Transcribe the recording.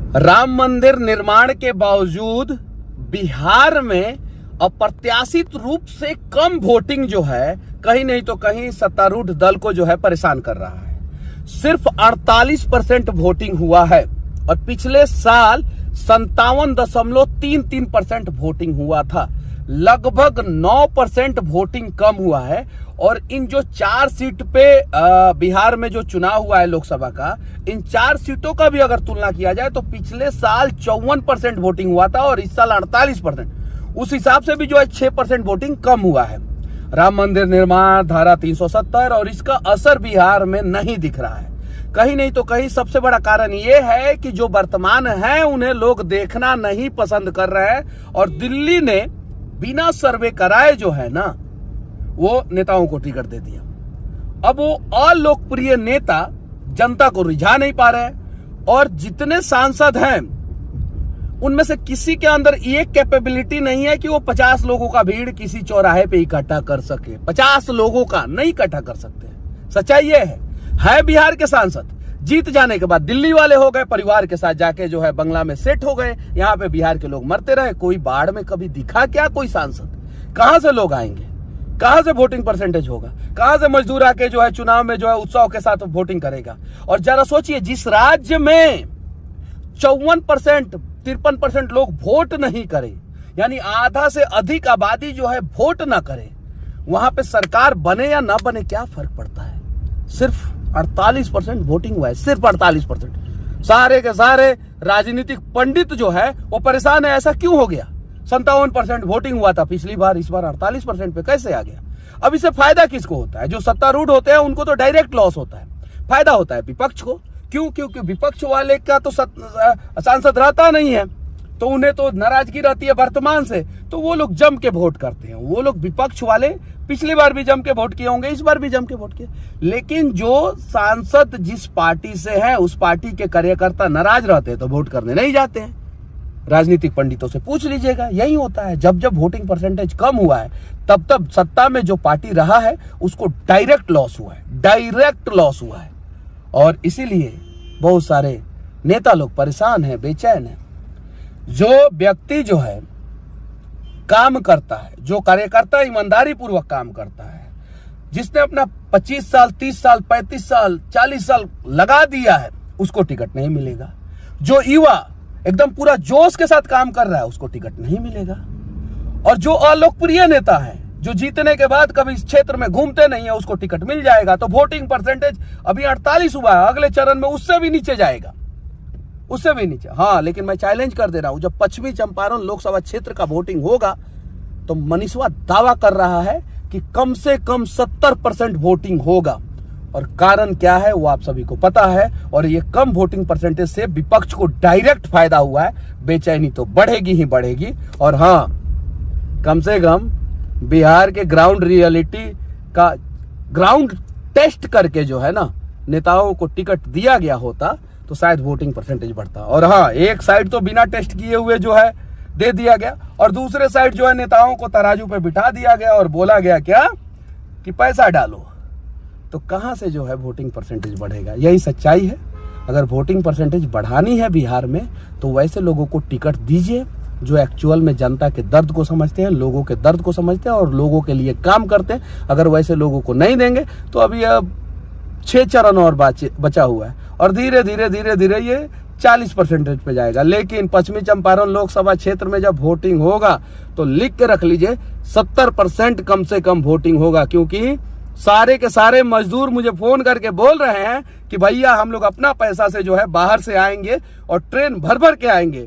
राम मंदिर निर्माण के बावजूद बिहार में अप्रत्याशित रूप से कम वोटिंग जो है कहीं नहीं तो कहीं सत्तारूढ़ दल को जो है परेशान कर रहा है। सिर्फ 48% वोटिंग हुआ है और पिछले साल 57.33% वोटिंग हुआ था। लगभग 9% वोटिंग कम हुआ है। और इन जो 4 सीट पे बिहार में जो चुनाव हुआ है लोकसभा का, इन 4 सीटों का भी अगर तुलना किया जाए तो पिछले साल 54% वोटिंग हुआ था और इस साल 48%। उस हिसाब से भी जो है 6% वोटिंग कम हुआ है। राम मंदिर निर्माण, धारा 370 और इसका असर बिहार में नहीं दिख रहा है। कहीं नहीं तो कहीं सबसे बड़ा कारण ये है कि जो वर्तमान है उन्हें लोग देखना नहीं पसंद कर रहे हैं और दिल्ली ने बिना सर्वे कराए जो है ना वो नेताओं को टिकट दे दिया। अब वो अलोकप्रिय नेता जनता को रिझा नहीं पा रहे हैं और जितने सांसद हैं उनमें से किसी के अंदर ये कैपेबिलिटी नहीं है कि वो 50 लोगों का भीड़ किसी चौराहे पे इकट्ठा कर सके। 50 लोगों का नहीं इकट्ठा कर सकते। सच्चाई ये है बिहार के सांसद जीत जाने के बाद दिल्ली वाले हो गए, परिवार के साथ जाके जो है बंगला में सेट हो गए। यहाँ पे बिहार के लोग मरते रहे। कोई बाढ़ में कभी दिखा क्या कोई सांसद? कहां से लोग आएंगे? कहां से वोटिंग परसेंटेज होगा? कहां से मजदूर आके जो है चुनाव में जो है उत्साह के साथ वोटिंग करेगा? और जरा सोचिए, जिस राज्य में 54% 53% लोग वोट नहीं करे, यानी आधा से अधिक आबादी जो है वोट ना करे, वहां पे सरकार बने या ना बने क्या फर्क पड़ता है? सिर्फ 48% वोटिंग हुआ है, सिर्फ 48%। सारे के सारे राजनीतिक पंडित जो है वो परेशान है। ऐसा क्यों हो गया? 57% वोटिंग हुआ था पिछली बार, इस बार 48% पे कैसे आ गया? अब इससे फायदा किसको होता है? जो सत्तारूढ़ होते हैं उनको तो डायरेक्ट लॉस होता है। फायदा होता है विपक्ष को। क्यों? क्योंकि विपक्ष वाले का तो सांसद रहता नहीं है, तो उन्हें तो नाराजगी रहती है वर्तमान से, तो वो लोग जम के वोट करते हैं। वो लोग विपक्ष वाले पिछली बार भी जम के वोट किए होंगे, इस बार भी जम के वोट किए। लेकिन जो सांसद जिस पार्टी से है उस पार्टी के कार्यकर्ता नाराज रहते हैं तो वोट करने नहीं जाते हैं। राजनीतिक पंडितों से पूछ लीजिएगा, यही होता है। जब जब वोटिंग परसेंटेज कम हुआ है तब तब सत्ता में जो पार्टी रहा है उसको डायरेक्ट लॉस हुआ है, डायरेक्ट लॉस हुआ है। और इसीलिए बहुत सारे नेता लोग परेशान हैं, बेचैन हैं। जो व्यक्ति जो है काम करता है, जो कार्यकर्ता ईमानदारी पूर्वक काम करता है, जिसने अपना 25 साल 30 साल 35 साल 40 साल लगा दिया है, उसको टिकट नहीं मिलेगा। जो युवा एकदम पूरा जोश के साथ काम कर रहा है उसको टिकट नहीं मिलेगा। और जो अलोकप्रिय नेता है, जो जीतने के बाद कभी इस क्षेत्र में घूमते नहीं है, उसको टिकट मिल जाएगा। तो वोटिंग परसेंटेज अभी 48 हुआ है, अगले चरण में उससे भी नीचे जाएगा, उससे भी नीचे। हाँ, लेकिन मैं चैलेंज कर दे रहा हूं, जब पश्चिमी चंपारण लोकसभा क्षेत्र का वोटिंग होगा तो मनीषवा दावा कर रहा है कि कम से कम 70% वोटिंग होगा। और कारण क्या है वो आप सभी को पता है। और ये कम वोटिंग परसेंटेज से विपक्ष को डायरेक्ट फायदा हुआ है। बेचैनी तो बढ़ेगी ही बढ़ेगी। और हाँ, कम से कम बिहार के ग्राउंड रियलिटी का ग्राउंड टेस्ट करके जो है ना नेताओं को टिकट दिया गया होता तो शायद वोटिंग परसेंटेज बढ़ता। और हाँ, एक साइड तो बिना टेस्ट किए हुए जो है दे दिया गया और दूसरे साइड जो है नेताओं को तराजू पे बिठा दिया गया और बोला गया क्या कि पैसा डालो। तो कहां से जो है वोटिंग परसेंटेज बढ़ेगा? यही सच्चाई है। अगर वोटिंग परसेंटेज बढ़ानी है बिहार में तो वैसे लोगों को टिकट दीजिए जो एक्चुअल में जनता के दर्द को समझते हैं, लोगों के दर्द को समझते हैं और लोगों के लिए काम करते हैं। अगर वैसे लोगों को नहीं देंगे तो अभी 6 चरण और बचा हुआ है और धीरे धीरे धीरे धीरे ये 40% पे जाएगा। लेकिन पश्चिमी चंपारण लोकसभा क्षेत्र में जब वोटिंग होगा तो लिख के रख लीजिए 70% कम से कम वोटिंग होगा। क्योंकि सारे के सारे मजदूर मुझे फोन करके बोल रहे हैं कि भैया हम लोग अपना पैसा से जो है बाहर से आएंगे और ट्रेन भर भर के आएंगे।